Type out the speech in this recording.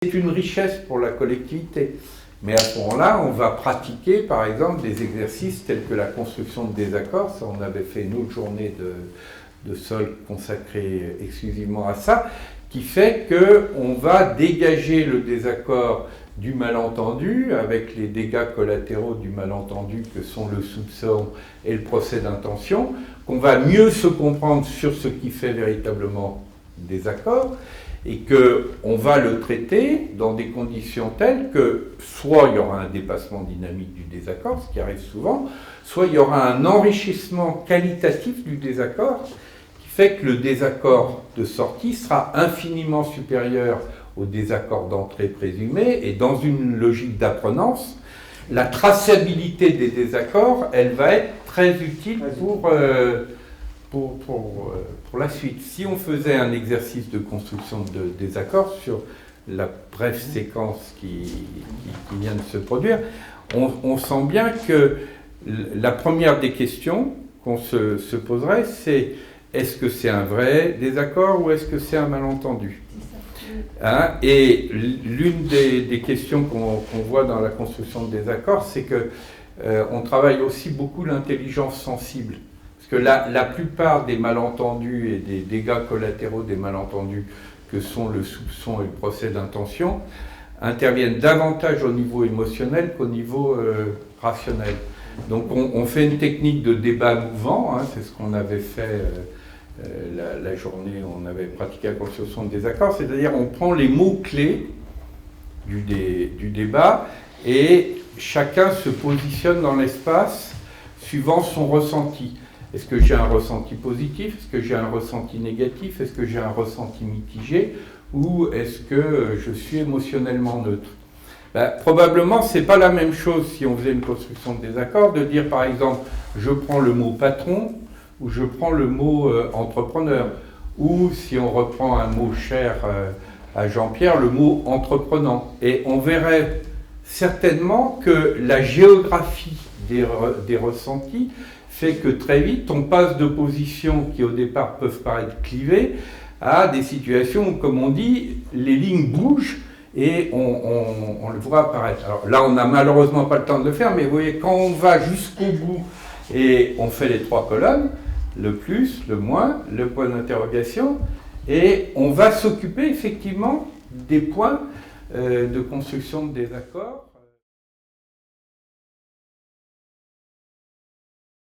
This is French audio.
C'est une richesse pour la collectivité. Mais à ce moment-là, on va pratiquer, par exemple, des exercices tels que la construction de désaccords. Ça, on avait fait une autre journée de sol consacrée exclusivement à ça, qui fait qu'on va dégager le désaccord du malentendu, avec les dégâts collatéraux du malentendu que sont le soupçon et le procès d'intention, qu'on va mieux se comprendre sur ce qui fait véritablement désaccord, et qu'on va le traiter dans des conditions telles que soit il y aura un dépassement dynamique du désaccord, ce qui arrive souvent, soit il y aura un enrichissement qualitatif du désaccord, qui fait que le désaccord de sortie sera infiniment supérieur au désaccord d'entrée présumé, et dans une logique d'apprenance, la traçabilité des désaccords, elle va être très utile pour la suite. Si on faisait un exercice de construction de désaccords sur la brève séquence qui vient de se produire, on sent bien que la première des questions qu'on se poserait, c'est est-ce que c'est un vrai désaccord ou est-ce que c'est un malentendu ? Hein, et l'une des questions qu'on voit dans la construction de désaccords, c'est qu'on travaille aussi beaucoup l'intelligence sensible. Parce que la plupart des malentendus et des dégâts collatéraux des malentendus, que sont le soupçon et le procès d'intention, interviennent davantage au niveau émotionnel qu'au niveau rationnel. Donc on fait une technique de débat mouvant, hein, c'est ce qu'on avait fait la journée où on avait pratiqué la construction de désaccords, c'est-à-dire on prend les mots-clés du débat et chacun se positionne dans l'espace suivant son ressenti. Est-ce que j'ai un ressenti positif? Est-ce que j'ai un ressenti négatif? Est-ce que j'ai un ressenti mitigé? Ou est-ce que je suis émotionnellement neutre? Probablement, ce n'est pas la même chose si on faisait une construction de désaccord, de dire par exemple, je prends le mot patron, ou je prends le mot entrepreneur, ou si on reprend un mot cher à Jean-Pierre, le mot entreprenant. Et on verrait certainement que la géographie des ressentis fait que très vite, on passe de positions qui au départ peuvent paraître clivées à des situations où, comme on dit, les lignes bougent et on le voit apparaître. Alors là, on n'a malheureusement pas le temps de le faire, mais vous voyez, quand on va jusqu'au bout et on fait les trois colonnes, le plus, le moins, le point d'interrogation, et on va s'occuper effectivement des points de construction de désaccord.